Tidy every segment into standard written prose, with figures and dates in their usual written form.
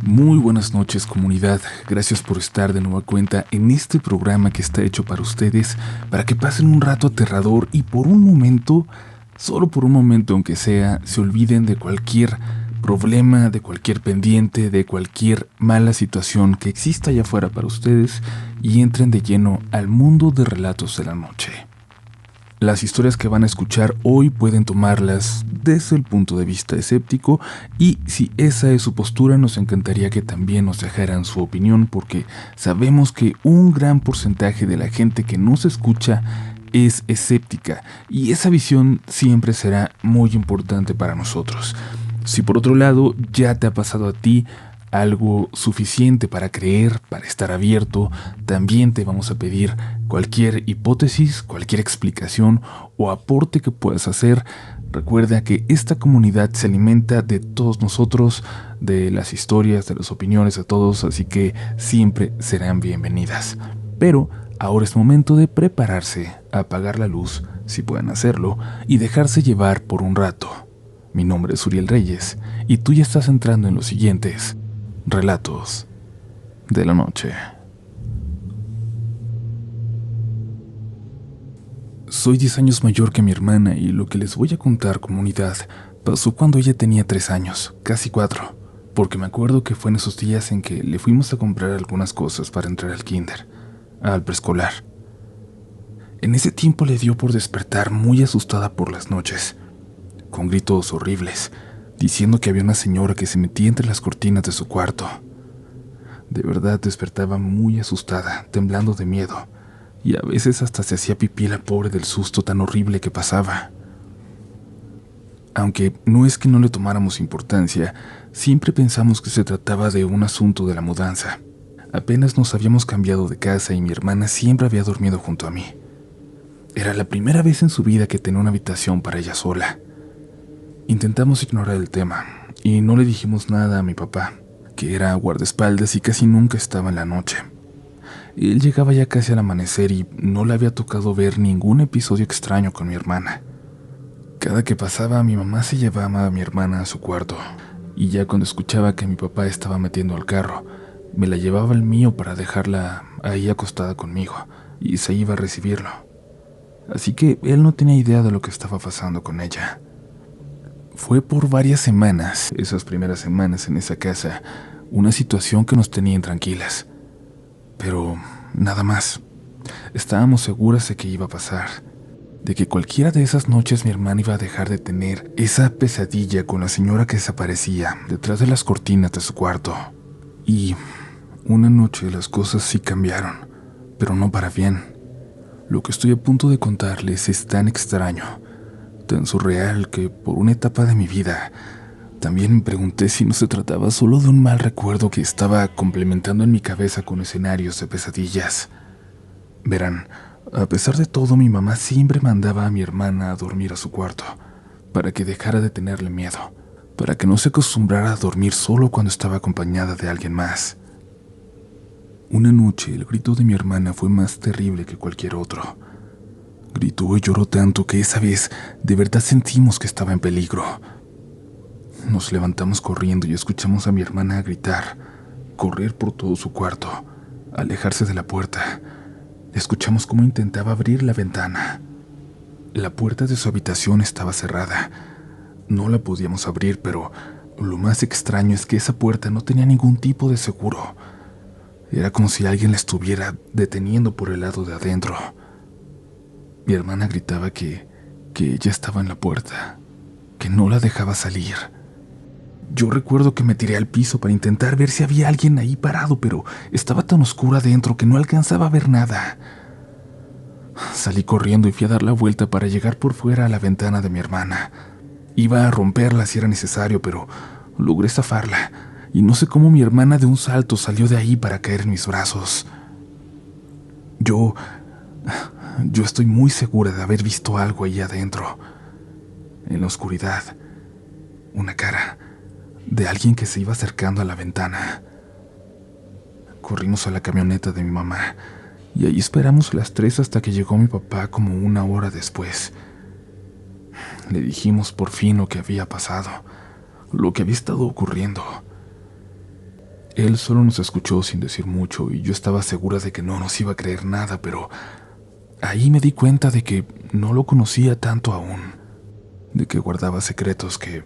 Muy buenas noches, comunidad. Gracias por estar de nueva cuenta en este programa que está hecho para ustedes, para que pasen un rato aterrador y por un momento, solo por un momento aunque sea, se olviden de cualquier problema, de cualquier pendiente, de cualquier mala situación que exista allá afuera para ustedes y entren de lleno al mundo de relatos de la noche. Las historias que van a escuchar hoy pueden tomarlas desde el punto de vista escéptico y si esa es su postura nos encantaría que también nos dejaran su opinión porque sabemos que un gran porcentaje de la gente que nos escucha es escéptica y esa visión siempre será muy importante para nosotros. Si por otro lado ya te ha pasado a ti algo suficiente para creer, para estar abierto, también te vamos a pedir cualquier hipótesis, cualquier explicación o aporte que puedas hacer. Recuerda que esta comunidad se alimenta de todos nosotros, de las historias, de las opiniones de todos, así que siempre serán bienvenidas. Pero ahora es momento de prepararse, apagar la luz, si pueden hacerlo, y dejarse llevar por un rato. Mi nombre es Uriel Reyes, y tú ya estás entrando en los siguientes relatos de la noche. Soy 10 años mayor que mi hermana y lo que les voy a contar, comunidad, pasó cuando ella tenía 3 años, casi 4, porque me acuerdo que fue en esos días en que le fuimos a comprar algunas cosas para entrar al kinder, al preescolar. En ese tiempo le dio por despertar muy asustada por las noches, con gritos horribles, diciendo que había una señora que se metía entre las cortinas de su cuarto. De verdad despertaba muy asustada, temblando de miedo, y a veces hasta se hacía pipí la pobre del susto tan horrible que pasaba. Aunque no es que no le tomáramos importancia, siempre pensamos que se trataba de un asunto de la mudanza. Apenas nos habíamos cambiado de casa y mi hermana siempre había dormido junto a mí. Era la primera vez en su vida que tenía una habitación para ella sola. Intentamos ignorar el tema y no le dijimos nada a mi papá, que era guardaespaldas y casi nunca estaba en la noche. Él llegaba ya casi al amanecer y no le había tocado ver ningún episodio extraño con mi hermana. Cada que pasaba, mi mamá se llevaba a mi hermana a su cuarto, y ya cuando escuchaba que mi papá estaba metiendo al carro, me la llevaba al mío para dejarla ahí acostada conmigo, y se iba a recibirlo. Así que él no tenía idea de lo que estaba pasando con ella. Fue por varias semanas, esas primeras semanas en esa casa, una situación que nos tenía intranquilas. Pero nada más. Estábamos seguras de que iba a pasar, de que cualquiera de esas noches mi hermana iba a dejar de tener esa pesadilla con la señora que desaparecía detrás de las cortinas de su cuarto. Y una noche las cosas sí cambiaron, pero no para bien. Lo que estoy a punto de contarles es tan extraño, tan surreal que por una etapa de mi vida también me pregunté si no se trataba solo de un mal recuerdo que estaba complementando en mi cabeza con escenarios de pesadillas. Verán, a pesar de todo, mi mamá siempre mandaba a mi hermana a dormir a su cuarto, para que dejara de tenerle miedo, para que no se acostumbrara a dormir solo cuando estaba acompañada de alguien más. Una noche, el grito de mi hermana fue más terrible que cualquier otro. Gritó y lloró tanto que esa vez de verdad sentimos que estaba en peligro. Nos levantamos corriendo y escuchamos a mi hermana gritar, correr por todo su cuarto, alejarse de la puerta. Escuchamos cómo intentaba abrir la ventana. La puerta de su habitación estaba cerrada. No la podíamos abrir, pero lo más extraño es que esa puerta no tenía ningún tipo de seguro. Era como si alguien la estuviera deteniendo por el lado de adentro. Mi hermana gritaba que ella estaba en la puerta, que no la dejaba salir. Yo recuerdo que me tiré al piso para intentar ver si había alguien ahí parado, pero estaba tan oscuro adentro que no alcanzaba a ver nada. Salí corriendo y fui a dar la vuelta para llegar por fuera a la ventana de mi hermana. Iba a romperla si era necesario, pero logré zafarla, y no sé cómo mi hermana de un salto salió de ahí para caer en mis brazos. Yo estoy muy segura de haber visto algo ahí adentro, en la oscuridad, una cara de alguien que se iba acercando a la ventana. Corrimos a la camioneta de mi mamá y ahí esperamos las 3 hasta que llegó mi papá como 1 hora después. Le dijimos por fin lo que había pasado, lo que había estado ocurriendo. Él solo nos escuchó sin decir mucho y yo estaba segura de que no nos iba a creer nada, pero ahí me di cuenta de que no lo conocía tanto aún, de que guardaba secretos que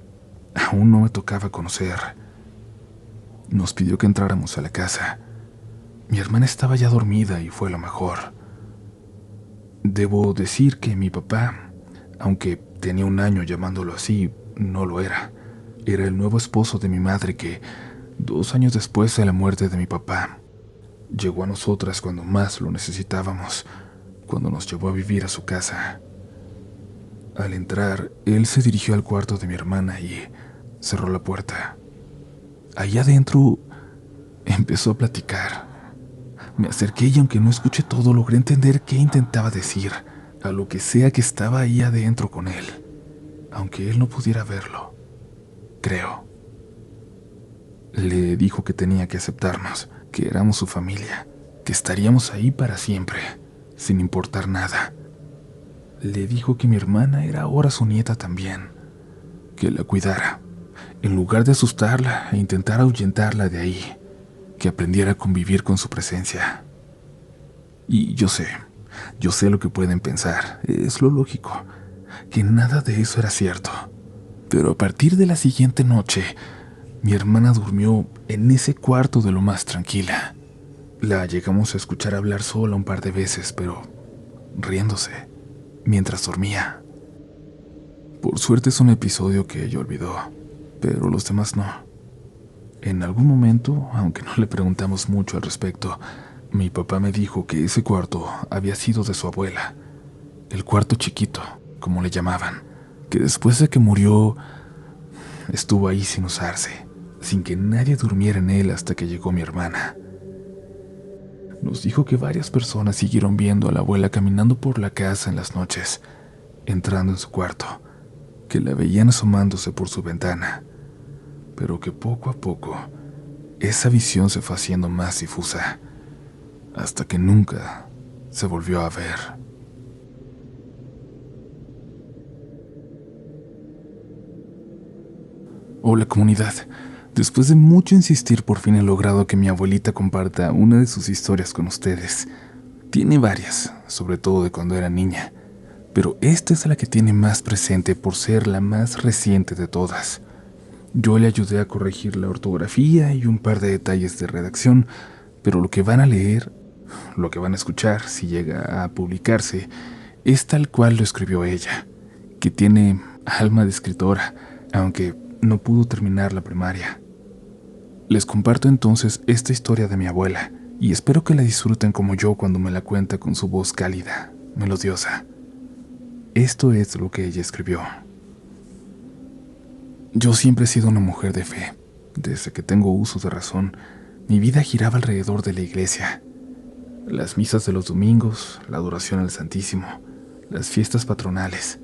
aún no me tocaba conocer. Nos pidió que entráramos a la casa. Mi hermana estaba ya dormida y fue lo mejor. Debo decir que mi papá, aunque tenía 1 año llamándolo así, no lo era. Era el nuevo esposo de mi madre que, 2 años después de la muerte de mi papá, llegó a nosotras cuando más lo necesitábamos, cuando nos llevó a vivir a su casa. Al entrar, él se dirigió al cuarto de mi hermana y cerró la puerta. Allá adentro empezó a platicar. Me acerqué y aunque no escuché todo, logré entender qué intentaba decir, a lo que sea que estaba ahí adentro con él, aunque él no pudiera verlo, creo. Le dijo que tenía que aceptarnos, que éramos su familia, que estaríamos ahí para siempre, sin importar nada. Le dijo que mi hermana era ahora su nieta también, que la cuidara, en lugar de asustarla e intentar ahuyentarla de ahí, que aprendiera a convivir con su presencia. Y yo sé lo que pueden pensar, es lo lógico, que nada de eso era cierto. Pero a partir de la siguiente noche, mi hermana durmió en ese cuarto de lo más tranquila. La llegamos a escuchar hablar sola un par de veces, pero riéndose, mientras dormía. Por suerte es un episodio que ella olvidó, pero los demás no. En algún momento, aunque no le preguntamos mucho al respecto, mi papá me dijo que ese cuarto había sido de su abuela, el cuarto chiquito, como le llamaban, que después de que murió, estuvo ahí sin usarse, sin que nadie durmiera en él hasta que llegó mi hermana. Nos dijo que varias personas siguieron viendo a la abuela caminando por la casa en las noches, entrando en su cuarto, que la veían asomándose por su ventana, pero que poco a poco esa visión se fue haciendo más difusa, hasta que nunca se volvió a ver. Hola comunidad, después de mucho insistir por fin he logrado que mi abuelita comparta una de sus historias con ustedes. Tiene varias, sobre todo de cuando era niña, pero esta es la que tiene más presente por ser la más reciente de todas. Yo le ayudé a corregir la ortografía y un par de detalles de redacción, pero lo que van a leer, lo que van a escuchar si llega a publicarse, es tal cual lo escribió ella, que tiene alma de escritora, aunque no pudo terminar la primaria. Les comparto entonces esta historia de mi abuela, y espero que la disfruten como yo cuando me la cuenta con su voz cálida, melodiosa. Esto es lo que ella escribió. Yo siempre he sido una mujer de fe. Desde que tengo uso de razón, mi vida giraba alrededor de la iglesia. Las misas de los domingos, la adoración al Santísimo, las fiestas patronales.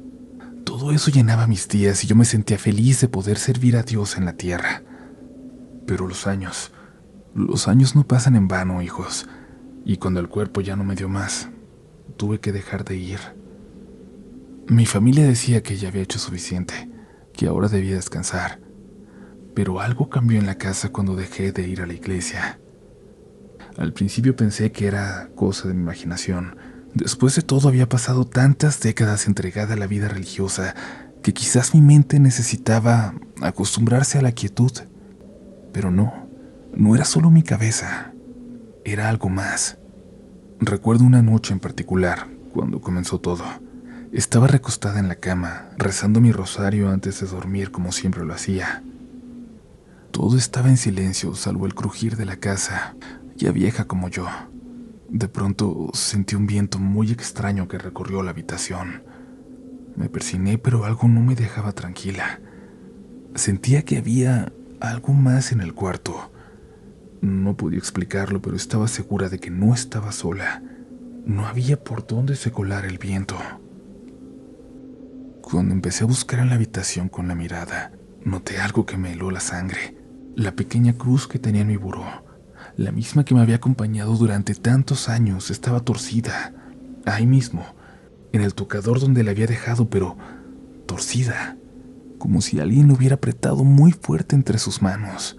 Todo eso llenaba mis días y yo me sentía feliz de poder servir a Dios en la tierra. Pero los años no pasan en vano, hijos, y cuando el cuerpo ya no me dio más, tuve que dejar de ir. Mi familia decía que ya había hecho suficiente, que ahora debía descansar, pero algo cambió en la casa cuando dejé de ir a la iglesia. Al principio pensé que era cosa de mi imaginación. Después de todo había pasado tantas décadas entregada a la vida religiosa que quizás mi mente necesitaba acostumbrarse a la quietud. Pero no era solo mi cabeza, era algo más. Recuerdo una noche en particular, cuando comenzó todo. Estaba recostada en la cama, rezando mi rosario antes de dormir como siempre lo hacía. Todo estaba en silencio, salvo el crujir de la casa, ya vieja como yo. De pronto sentí un viento muy extraño que recorrió la habitación. Me persigné, pero algo no me dejaba tranquila. Sentía que había algo más en el cuarto. No podía explicarlo, pero estaba segura de que no estaba sola. No había por dónde se colara el viento. Cuando empecé a buscar en la habitación con la mirada, noté algo que me heló la sangre. La pequeña cruz que tenía en mi buró, la misma que me había acompañado durante tantos años, estaba torcida. Ahí mismo, en el tocador donde la había dejado, pero torcida, como si alguien lo hubiera apretado muy fuerte entre sus manos.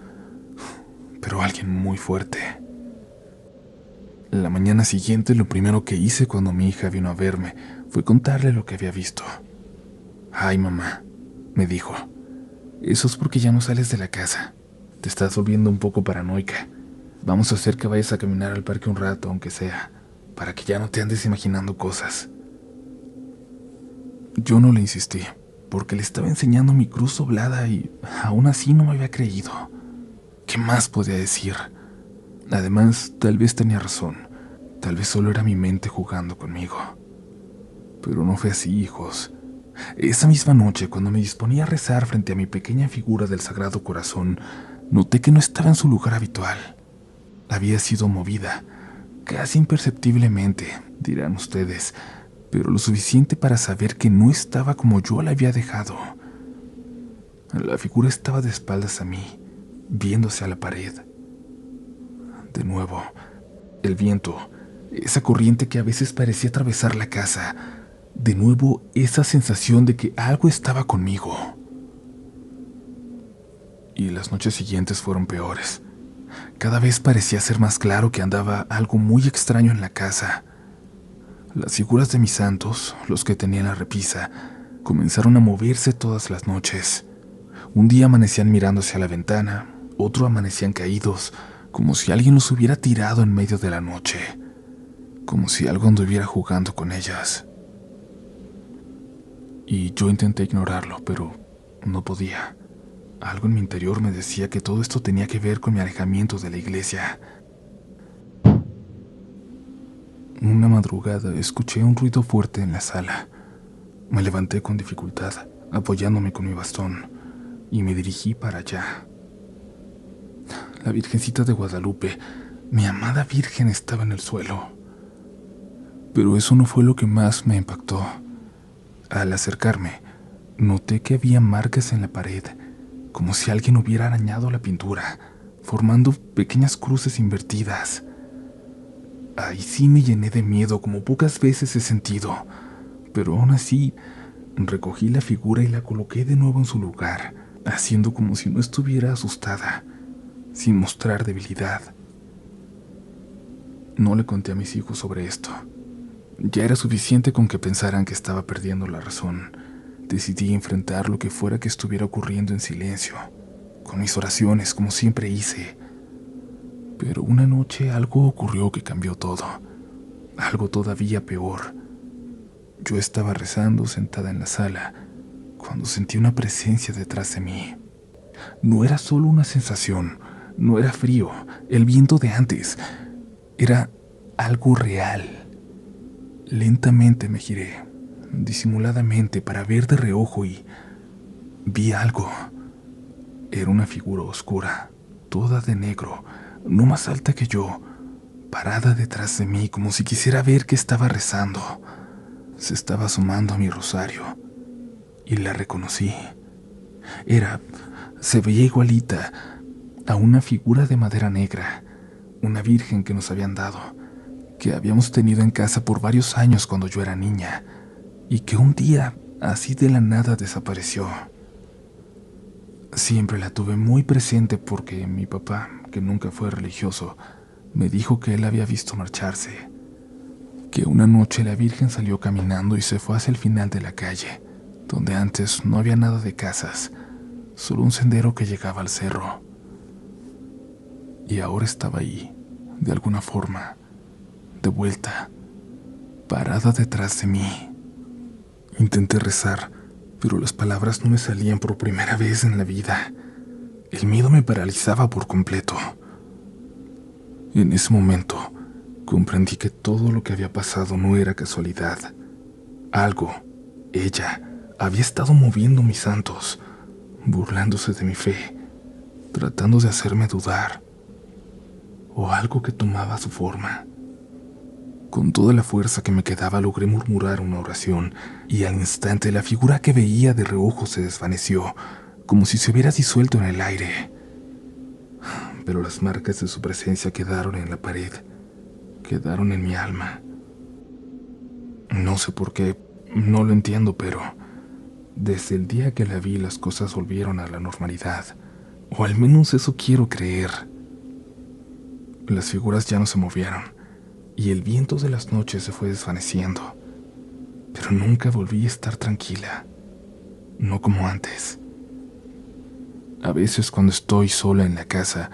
pero alguien muy fuerte. La mañana siguiente, lo primero que hice cuando mi hija vino a verme fue contarle lo que había visto. «Ay, mamá», me dijo, «eso es porque ya no sales de la casa. Te estás volviendo un poco paranoica. Vamos a hacer que vayas a caminar al parque un rato, aunque sea, para que ya no te andes imaginando cosas». Yo no le insistí, porque le estaba enseñando mi cruz doblada y aún así no me había creído. ¿Qué más podía decir? Además, tal vez tenía razón. Tal vez solo era mi mente jugando conmigo. Pero no fue así, hijos. Esa misma noche, cuando me disponía a rezar frente a mi pequeña figura del Sagrado Corazón, noté que no estaba en su lugar habitual. Había sido movida, casi imperceptiblemente, dirán ustedes, pero lo suficiente para saber que no estaba como yo la había dejado. La figura estaba de espaldas a mí, viéndose a la pared. De nuevo, el viento, esa corriente que a veces parecía atravesar la casa. De nuevo, esa sensación de que algo estaba conmigo. Y las noches siguientes fueron peores. Cada vez parecía ser más claro que andaba algo muy extraño en la casa. Las figuras de mis santos, los que tenía en la repisa, comenzaron a moverse todas las noches. Un día amanecían mirando hacia la ventana, otro amanecían caídos, como si alguien los hubiera tirado en medio de la noche, como si algo anduviera jugando con ellas. Y yo intenté ignorarlo, pero no podía. Algo en mi interior me decía que todo esto tenía que ver con mi alejamiento de la iglesia. Una madrugada escuché un ruido fuerte en la sala. Me levanté con dificultad, apoyándome con mi bastón, y me dirigí para allá. La Virgencita de Guadalupe, mi amada Virgen, estaba en el suelo. Pero eso no fue lo que más me impactó. Al acercarme, noté que había marcas en la pared, como si alguien hubiera arañado la pintura, formando pequeñas cruces invertidas. Ahí sí me llené de miedo como pocas veces he sentido, pero aún así recogí la figura y la coloqué de nuevo en su lugar, haciendo como si no estuviera asustada, sin mostrar debilidad. No le conté a mis hijos sobre esto. Ya era suficiente con que pensaran que estaba perdiendo la razón. Decidí enfrentar lo que fuera que estuviera ocurriendo en silencio, con mis oraciones, como siempre hice. Pero una noche algo ocurrió que cambió todo. Algo todavía peor. Yo estaba rezando sentada en la sala, cuando sentí una presencia detrás de mí. No era solo una sensación, no era frío, el viento de antes. Era algo real. Lentamente me giré, disimuladamente, para ver de reojo y vi algo. Era una figura oscura, toda de negro, no más alta que yo, parada detrás de mí como si quisiera ver qué estaba rezando. Se estaba asomando a mi rosario y la reconocí. Se veía igualita a una figura de madera negra, una virgen que nos habían dado, que habíamos tenido en casa por varios años cuando yo era niña, y que un día, así de la nada, desapareció. Siempre la tuve muy presente porque mi papá, que nunca fue religioso, me dijo que él había visto marcharse, que una noche la Virgen salió caminando y se fue hacia el final de la calle, donde antes no había nada de casas, solo un sendero que llegaba al cerro. Y ahora estaba ahí, de alguna forma, de vuelta, parada detrás de mí. Intenté rezar, pero las palabras no me salían por primera vez en la vida. El miedo me paralizaba por completo. En ese momento, comprendí que todo lo que había pasado no era casualidad. Ella, había estado moviendo mis santos, burlándose de mi fe, tratando de hacerme dudar, o algo que tomaba su forma. Con toda la fuerza que me quedaba logré murmurar una oración, y al instante la figura que veía de reojo se desvaneció, como si se hubiera disuelto en el aire. Pero las marcas de su presencia quedaron en la pared, quedaron en mi alma. No sé por qué, no lo entiendo, pero desde el día que la vi las cosas volvieron a la normalidad, o al menos eso quiero creer. Las figuras ya no se movieron y el viento de las noches se fue desvaneciendo, pero nunca volví a estar tranquila, no como antes. A veces cuando estoy sola en la casa,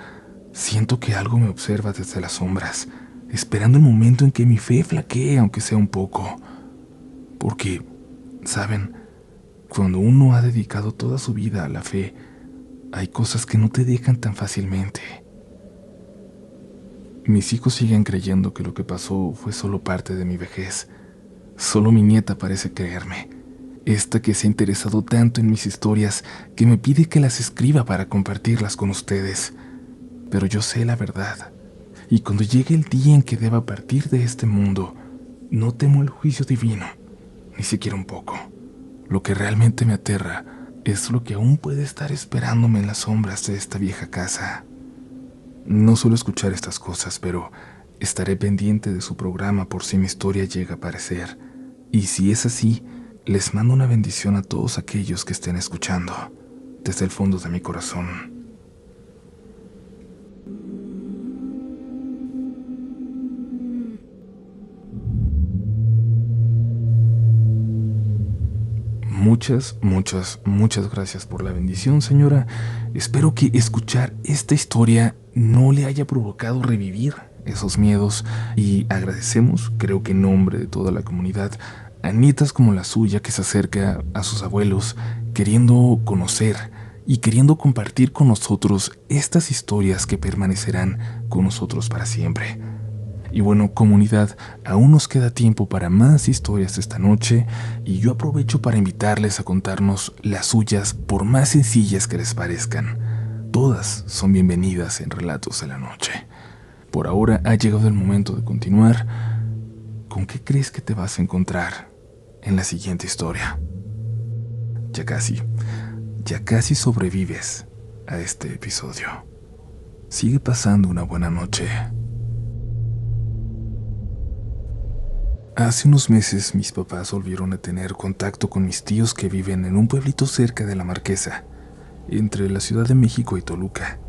siento que algo me observa desde las sombras, esperando el momento en que mi fe flaquee, aunque sea un poco. Porque, ¿saben? Cuando uno ha dedicado toda su vida a la fe, hay cosas que no te dejan tan fácilmente. Mis hijos siguen creyendo que lo que pasó fue solo parte de mi vejez. Solo mi nieta parece creerme. Esta que se ha interesado tanto en mis historias que me pide que las escriba para compartirlas con ustedes. Pero yo sé la verdad. Y cuando llegue el día en que deba partir de este mundo, no temo el juicio divino, ni siquiera un poco. Lo que realmente me aterra es lo que aún puede estar esperándome en las sombras de esta vieja casa. No suelo escuchar estas cosas, pero estaré pendiente de su programa por si mi historia llega a aparecer. Y si es así, les mando una bendición a todos aquellos que estén escuchando, desde el fondo de mi corazón. Muchas gracias por la bendición, señora. Espero que escuchar esta historia no le haya provocado revivir esos miedos y agradecemos, creo que en nombre de toda la comunidad, a nietas como la suya que se acerca a sus abuelos queriendo conocer y queriendo compartir con nosotros estas historias que permanecerán con nosotros para siempre. Y bueno, comunidad, aún nos queda tiempo para más historias esta noche y yo aprovecho para invitarles a contarnos las suyas por más sencillas que les parezcan. Todas son bienvenidas en Relatos de la Noche. Por ahora ha llegado el momento de continuar. ¿Con qué crees que te vas a encontrar en la siguiente historia? Ya casi sobrevives a este episodio. Sigue pasando una buena noche. Hace unos meses mis papás volvieron a tener contacto con mis tíos que viven en un pueblito cerca de La Marquesa, entre la Ciudad de México y Toluca.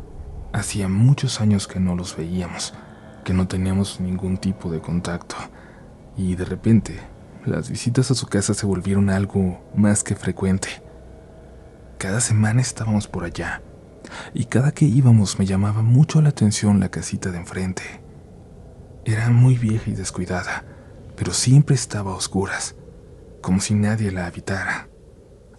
Hacía muchos años que no los veíamos, que no teníamos ningún tipo de contacto, y de repente las visitas a su casa se volvieron algo más que frecuente. Cada semana estábamos por allá, y cada que íbamos me llamaba mucho la atención la casita de enfrente. Era muy vieja y descuidada, pero siempre estaba a oscuras, como si nadie la habitara.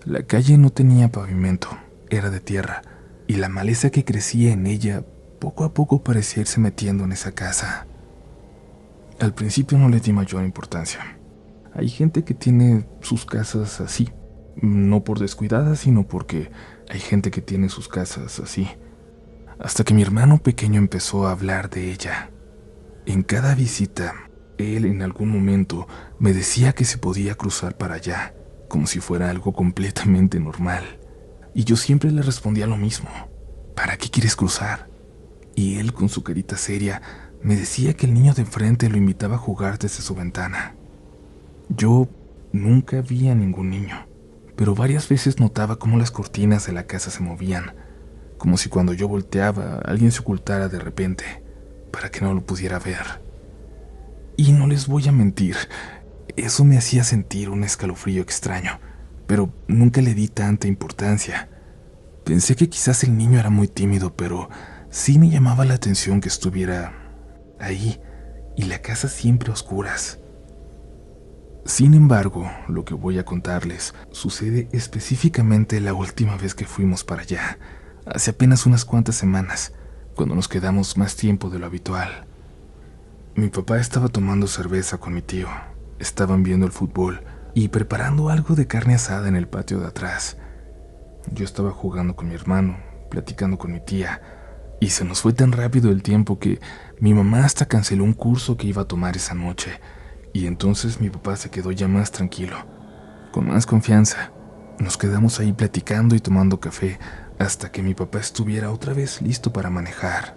La calle no tenía pavimento, era de tierra, y la maleza que crecía en ella poco a poco parecía irse metiendo en esa casa. Al principio no le di mayor importancia. Hay gente que tiene sus casas así, no por descuidada, sino porque hay gente que tiene sus casas así. Hasta que mi hermano pequeño empezó a hablar de ella. En cada visita, él en algún momento me decía que se podía cruzar para allá, como si fuera algo completamente normal. Y yo siempre le respondía lo mismo. ¿Para qué quieres cruzar? Y él, con su carita seria, me decía que el niño de enfrente lo invitaba a jugar desde su ventana. Yo nunca vi a ningún niño, pero varias veces notaba cómo las cortinas de la casa se movían, como si cuando yo volteaba alguien se ocultara de repente, para que no lo pudiera ver. Y no les voy a mentir, eso me hacía sentir un escalofrío extraño, pero nunca le di tanta importancia. Pensé que quizás el niño era muy tímido, pero sí me llamaba la atención que estuviera ahí y la casa siempre a oscuras. Sin embargo, lo que voy a contarles sucede específicamente la última vez que fuimos para allá, hace apenas unas cuantas semanas, cuando nos quedamos más tiempo de lo habitual. Mi papá estaba tomando cerveza con mi tío, estaban viendo el fútbol y preparando algo de carne asada en el patio de atrás. Yo estaba jugando con mi hermano, platicando con mi tía, y se nos fue tan rápido el tiempo que mi mamá hasta canceló un curso que iba a tomar esa noche, y entonces mi papá se quedó ya más tranquilo, con más confianza. Nos quedamos ahí platicando y tomando café hasta que mi papá estuviera otra vez listo para manejar.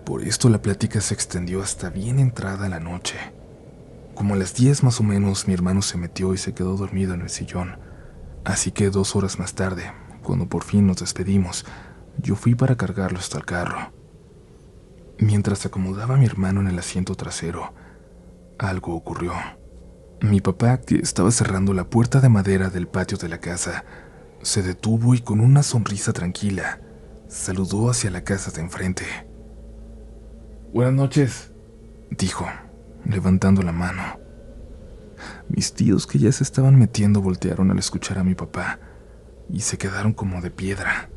Por esto la plática se extendió hasta bien entrada la noche. Como a las 10 más o menos, mi hermano se metió y se quedó dormido en el sillón. Así que 2 horas más tarde, cuando por fin nos despedimos, yo fui para cargarlo hasta el carro. Mientras acomodaba a mi hermano en el asiento trasero, algo ocurrió. Mi papá, que estaba cerrando la puerta de madera del patio de la casa, se detuvo y con una sonrisa tranquila saludó hacia la casa de enfrente. «Buenas noches», dijo, levantando la mano. Mis tíos, que ya se estaban metiendo, voltearon al escuchar a mi papá y se quedaron como de piedra.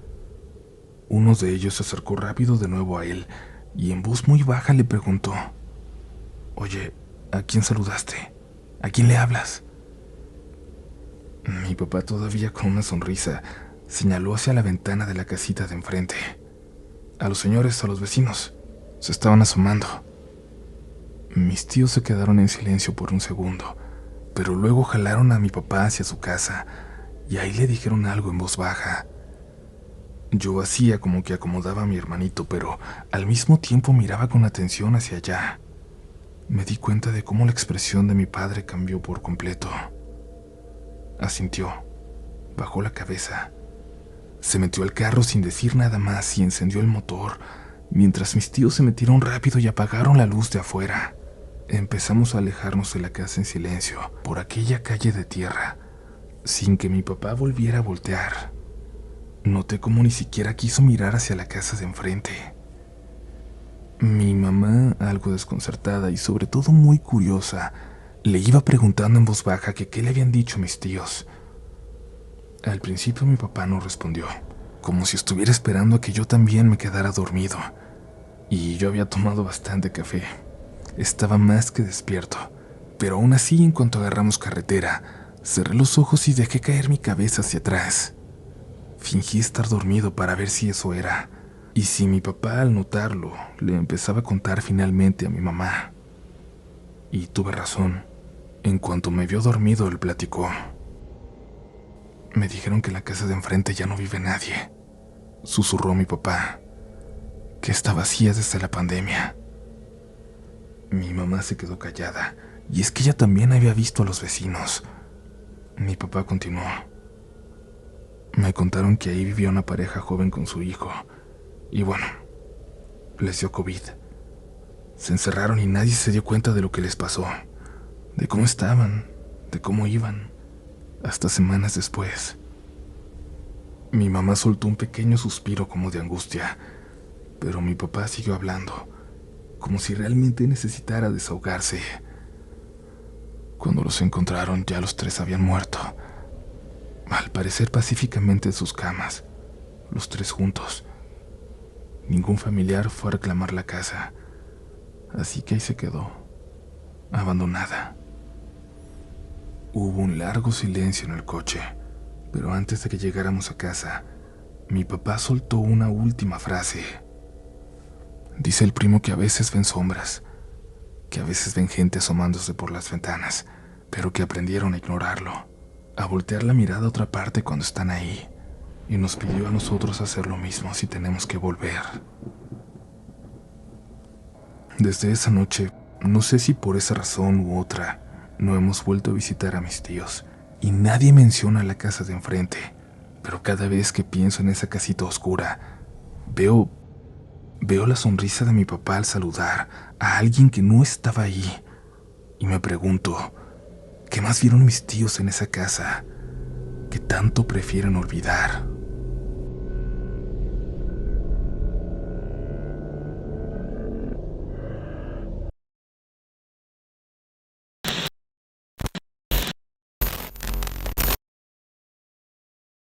Uno de ellos se acercó rápido de nuevo a él y en voz muy baja le preguntó: «Oye, ¿a quién saludaste? ¿A quién le hablas?». Mi papá, todavía con una sonrisa, señaló hacia la ventana de la casita de enfrente. «A los señores, a los vecinos. Se estaban asomando». Mis tíos se quedaron en silencio por un segundo, pero luego jalaron a mi papá hacia su casa y ahí le dijeron algo en voz baja. Yo hacía como que acomodaba a mi hermanito, pero al mismo tiempo miraba con atención hacia allá. Me di cuenta de cómo la expresión de mi padre cambió por completo. Asintió, bajó la cabeza, se metió al carro sin decir nada más y encendió el motor, mientras mis tíos se metieron rápido y apagaron la luz de afuera. Empezamos a alejarnos de la casa en silencio, por aquella calle de tierra, sin que mi papá volviera a voltear. Noté cómo ni siquiera quiso mirar hacia la casa de enfrente. Mi mamá, algo desconcertada y sobre todo muy curiosa, le iba preguntando en voz baja que qué le habían dicho mis tíos. Al principio mi papá no respondió, como si estuviera esperando a que yo también me quedara dormido. Y yo había tomado bastante café. Estaba más que despierto, pero aún así, en cuanto agarramos carretera, cerré los ojos y dejé caer mi cabeza hacia atrás. Fingí estar dormido para ver si eso era, y si mi papá, al notarlo, le empezaba a contar finalmente a mi mamá. Y tuve razón. En cuanto me vio dormido, él platicó. «Me dijeron que en la casa de enfrente ya no vive nadie», susurró mi papá, «que está vacía desde la pandemia». Mi mamá se quedó callada, y es que ella también había visto a los vecinos. Mi papá continuó. «Me contaron que ahí vivía una pareja joven con su hijo, y bueno, les dio COVID. Se encerraron y nadie se dio cuenta de lo que les pasó, de cómo estaban, de cómo iban, hasta semanas después». Mi mamá soltó un pequeño suspiro como de angustia, pero mi papá siguió hablando, como si realmente necesitara desahogarse. Cuando los encontraron, ya los tres habían muerto, al parecer pacíficamente en sus camas, los tres juntos. Ningún familiar fue a reclamar la casa, así que ahí se quedó, abandonada. Hubo un largo silencio en el coche, pero antes de que llegáramos a casa, mi papá soltó una última frase. «Dice el primo que a veces ven sombras, que a veces ven gente asomándose por las ventanas, pero que aprendieron a ignorarlo, a voltear la mirada a otra parte cuando están ahí, y nos pidió a nosotros hacer lo mismo si tenemos que volver». Desde esa noche, no sé si por esa razón u otra, no hemos vuelto a visitar a mis tíos, y nadie menciona la casa de enfrente, pero cada vez que pienso en esa casita oscura, veo la sonrisa de mi papá al saludar a alguien que no estaba ahí, y me pregunto, ¿qué más vieron mis tíos en esa casa que tanto prefieren olvidar?